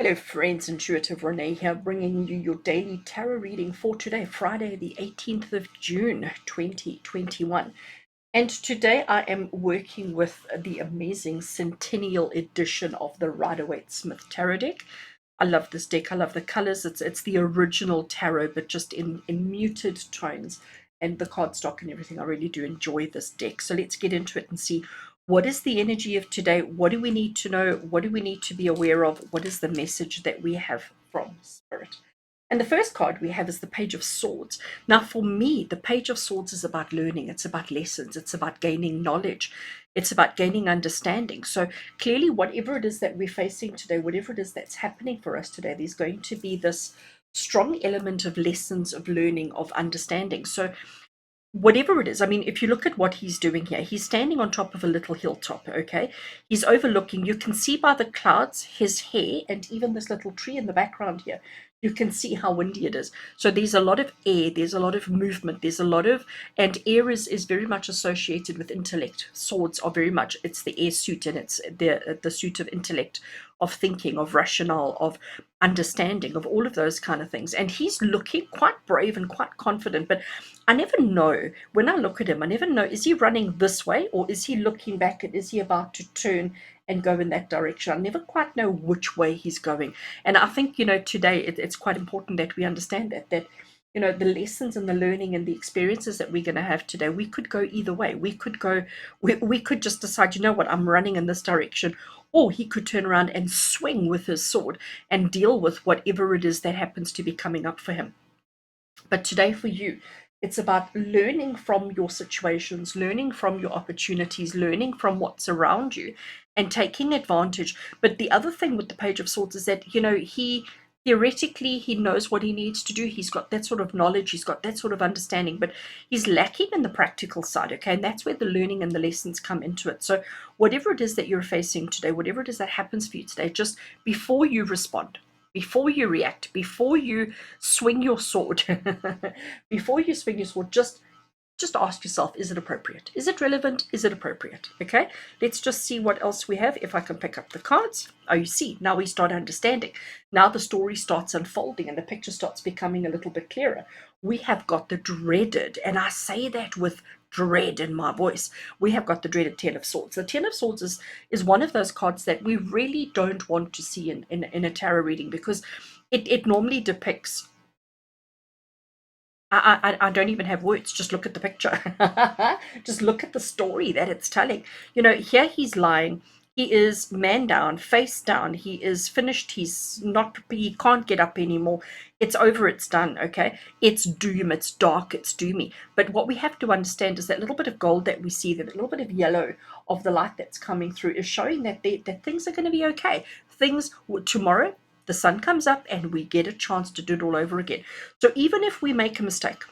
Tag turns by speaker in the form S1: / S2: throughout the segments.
S1: Hello friends, Intuitive Rene here, bringing you your daily tarot reading for today, Friday the 18th of June 2021. And today I am working with the amazing Centennial edition of the Rider-Waite-Smith Tarot deck. I love this deck. I love the colors. It's the original tarot, but just in muted tones, and the cardstock and everything. I really do enjoy this deck. So let's get into it and see what is the energy of today. What do we need to know? What do we need to be aware of? What is the message that we have from Spirit? And the first card we have is the Page of Swords. Now, for me, the Page of Swords is about learning. It's about lessons. It's about gaining knowledge. It's about gaining understanding. So clearly, whatever it is that we're facing today, whatever it is that's happening for us today, there's going to be this strong element of lessons, of learning, of understanding. So whatever it is, I mean, if you look at what he's doing here, he's standing on top of a little hilltop, okay? He's overlooking, you can see by the clouds, his hair, and even this little tree in the background here, you can see how windy it is. So there's a lot of air, there's a lot of movement, there's a lot of, and air is very much associated with intellect. Swords are very much, it's the air suit, and it's the suit of intellect, of thinking, of rationale, of understanding, of all of those kind of things. And he's looking quite brave and quite confident, but I never know, when I look at him, I never know, is he running this way, or is he looking back, and is he about to turn and go in that direction? I never quite know which way he's going. And I think, today it's quite important that we understand that the lessons and the learning and the experiences that we're going to have today, we could go either way. We could just decide, you know what, I'm running in this direction, or he could turn around and swing with his sword and deal with whatever it is that happens to be coming up for him. But today for you, it's about learning from your situations, learning from your opportunities, learning from what's around you, and taking advantage. But the other thing with the Page of Swords is that, he theoretically, he knows what he needs to do. He's got that sort of knowledge, he's got that sort of understanding, but he's lacking in the practical side, okay? And that's where the learning and the lessons come into it. So whatever it is that you're facing today, whatever it is that happens for you today, just before you respond, before you react, before you swing your sword, before you swing your sword, just ask yourself, is it appropriate? Is it relevant? Is it appropriate? Okay, let's just see what else we have. If I can pick up the cards. Oh, you see, now we start understanding. Now the story starts unfolding and the picture starts becoming a little bit clearer. We have got the dreaded, and I say that with dread in my voice, we have got the dreaded Ten of Swords. The Ten of Swords is one of those cards that we really don't want to see in a tarot reading, because it normally depicts, I don't even have words. Just look at the picture. Just look at the story that it's telling. Here he's lying. He is man down, face down. He is finished. He's not. He can't get up anymore. It's over. It's done. Okay. It's doom. It's dark. It's doomy. But what we have to understand is that little bit of gold that we see, that little bit of yellow of the light that's coming through, is showing that that things are going to be okay. Things tomorrow, the sun comes up and we get a chance to do it all over again. So even if we make a mistake,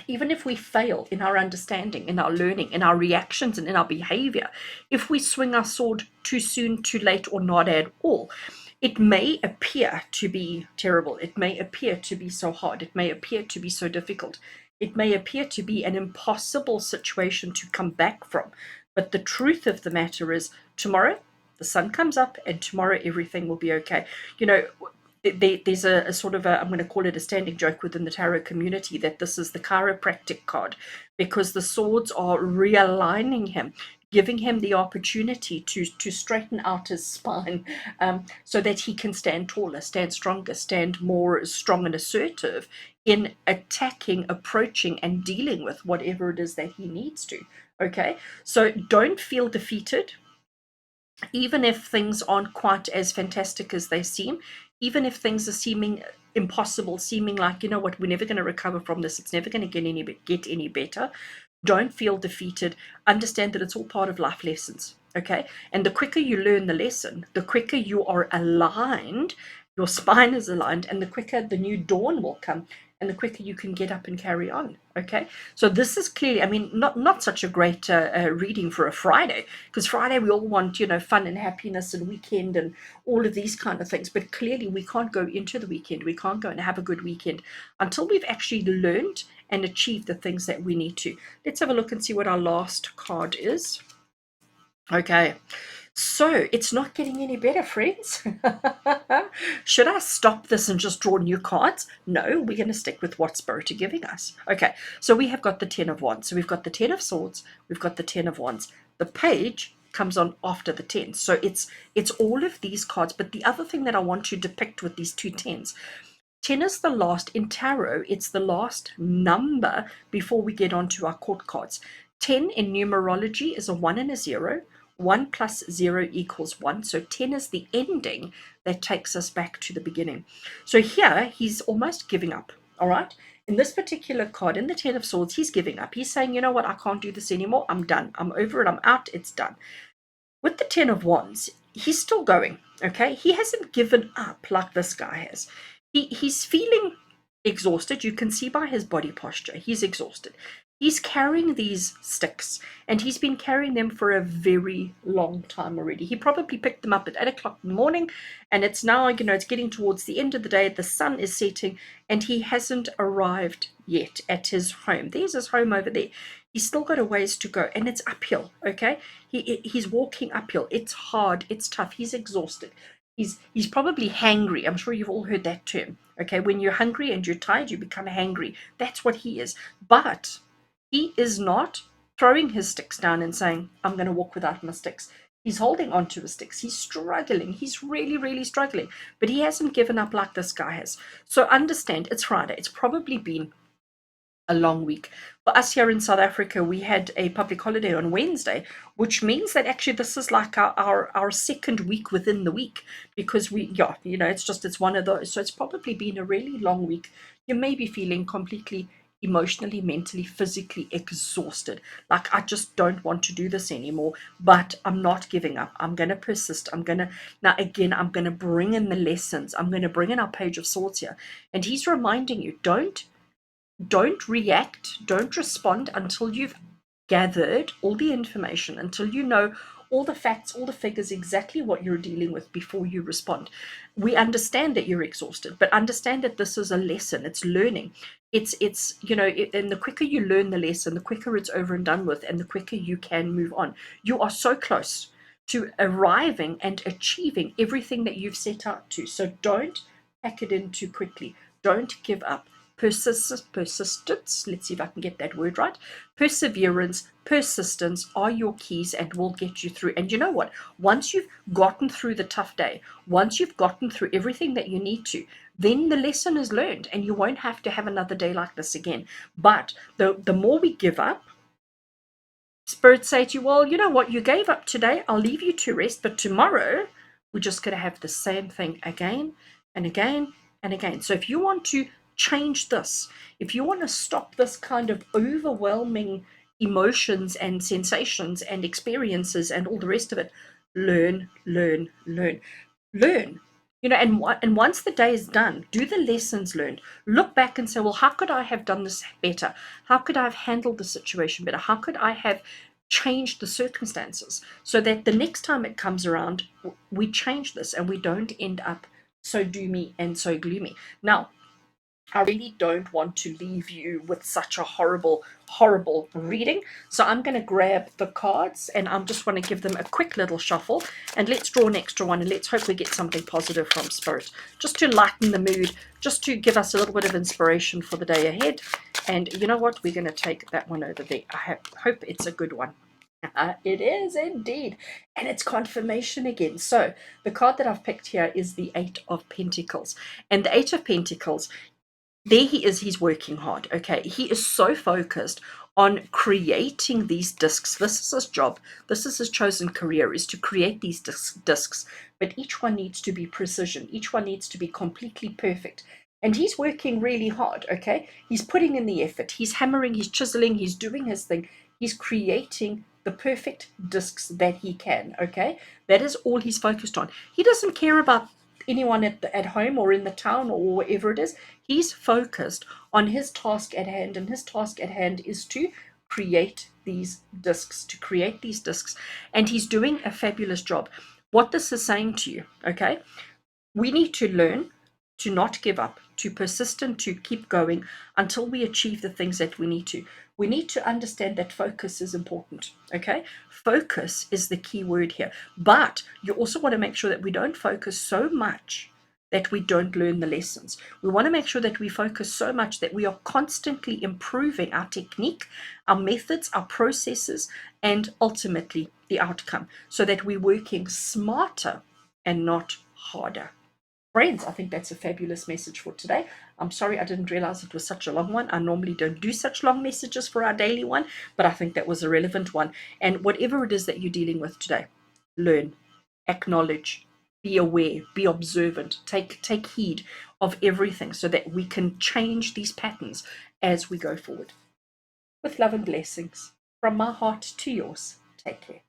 S1: even if we fail in our understanding, in our learning, in our reactions, and in our behavior, if we swing our sword too soon, too late, or not at all, it may appear to be terrible. It may appear to be so hard. It may appear to be so difficult. It may appear to be an impossible situation to come back from. But the truth of the matter is, tomorrow the sun comes up, and tomorrow everything will be okay. There's a sort of I'm going to call it a standing joke within the tarot community, that this is the chiropractic card, because the swords are realigning him, giving him the opportunity to straighten out his spine, so that he can stand taller, stand stronger, stand more strong and assertive in attacking, approaching, and dealing with whatever it is that he needs to. Okay, so don't feel defeated, even if things aren't quite as fantastic as they seem, even if things are seeming impossible, seeming like, you know what, we're never going to recover from this, it's never going to get any better. Don't feel defeated. Understand that it's all part of life lessons. Okay, and the quicker you learn the lesson, the quicker you are aligned, your spine is aligned, and the quicker the new dawn will come, and the quicker you can get up and carry on. Okay, so this is clearly, I mean, not such a great reading for a Friday, because Friday we all want, fun and happiness and weekend and all of these kind of things, but clearly we can't go into the weekend, we can't go and have a good weekend until we've actually learned and achieved the things that we need to. Let's have a look and see what our last card is. Okay, so it's not getting any better, friends. Should I stop this and just draw new cards? No, we're going to stick with what Spirit are giving us. Okay, so we have got the Ten of Wands. So we've got the Ten of Swords, we've got the Ten of Wands. The Page comes on after the 10. So it's all of these cards. But the other thing that I want to depict with these two tens, 10 is the last in tarot, it's the last number before we get on to our court cards. 10 in numerology is a 1 and a 0. 1 plus 0 equals 1. So 10 is the ending that takes us back to the beginning. So here he's almost giving up. All right. In this particular card, in the 10 of Swords, he's giving up. He's saying, you know what, I can't do this anymore. I'm done. I'm over it. I'm out. It's done. With the 10 of Wands, he's still going. Okay. He hasn't given up like this guy has. He's feeling exhausted. You can see by his body posture. He's exhausted. He's carrying these sticks, and he's been carrying them for a very long time already. He probably picked them up at 8 o'clock in the morning, and it's now, it's getting towards the end of the day. The sun is setting, and he hasn't arrived yet at his home. There's his home over there. He's still got a ways to go, and it's uphill, okay? He's walking uphill. It's hard. It's tough. He's exhausted. He's probably hangry. I'm sure you've all heard that term, okay? When you're hungry and you're tired, you become hangry. That's what he is. But he is not throwing his sticks down and saying, I'm going to walk without my sticks. He's holding on to his sticks. He's struggling. He's really, really struggling. But he hasn't given up like this guy has. So understand, it's Friday. It's probably been a long week. For us here in South Africa, we had a public holiday on Wednesday, which means that actually this is like our second week within the week, because it's one of those. So it's probably been a really long week. You may be feeling completely emotionally, mentally, physically exhausted. Like, I just don't want to do this anymore, but I'm not giving up. I'm going to persist. I'm going to bring in the lessons. I'm going to bring in our Page of Swords here. And he's reminding you, don't react, don't respond until you've gathered all the information, until you know all the facts, all the figures, exactly what you're dealing with before you respond. We understand that you're exhausted, but understand that this is a lesson. It's learning. And the quicker you learn the lesson, the quicker it's over and done with, and the quicker you can move on. You are so close to arriving and achieving everything that you've set out to. So don't pack it in too quickly. Don't give up. Persistence, let's see if I can get that word right. Perseverance, persistence are your keys and will get you through. And you know what? Once you've gotten through the tough day, once you've gotten through everything that you need to, then the lesson is learned and you won't have to have another day like this again. But the more we give up, Spirit say to you, well, you know what? You gave up today. I'll leave you to rest. But tomorrow, we're just going to have the same thing again and again and again. So if you want to change this, if you want to stop this kind of overwhelming emotions and sensations and experiences and all the rest of it, learn. And once the day is done, do the lessons learned. Look back and say, well, how could I have done this better? How could I have handled the situation better? How could I have changed the circumstances so that the next time it comes around, we change this and we don't end up so doomy and so gloomy. Now, I really don't want to leave you with such a horrible, horrible reading. So I'm going to grab the cards and I just want to give them a quick little shuffle. And let's draw an extra one and let's hope we get something positive from Spirit. Just to lighten the mood, just to give us a little bit of inspiration for the day ahead. And you know what? We're going to take that one over there. I hope it's a good one. It is indeed. And it's confirmation again. So the card that I've picked here is the Eight of Pentacles. And the Eight of Pentacles, there he is, he's working hard. Okay, he is so focused on creating these discs. This is his job. This is his chosen career, is to create these discs. But each one needs to be precision. Each one needs to be completely perfect. And he's working really hard, okay? He's putting in the effort. He's hammering, he's chiseling, he's doing his thing. He's creating the perfect discs that he can, okay? That is all he's focused on. He doesn't care about anyone at home or in the town or wherever it is. He's focused on his task at hand, and his task at hand is to create these discs, and he's doing a fabulous job. What this is saying to you, okay, we need to learn to not give up, to persist and to keep going until we achieve the things that we need to. We need to understand that focus is important, okay? Focus is the key word here. But you also want to make sure that we don't focus so much that we don't learn the lessons. We want to make sure that we focus so much that we are constantly improving our technique, our methods, our processes, and ultimately the outcome, so that we're working smarter and not harder. Friends, I think that's a fabulous message for today. I'm sorry I didn't realize it was such a long one. I normally don't do such long messages for our daily one, but I think that was a relevant one. And whatever it is that you're dealing with today, learn, acknowledge, be aware, be observant, take heed of everything so that we can change these patterns as we go forward. With love and blessings from my heart to yours. Take care.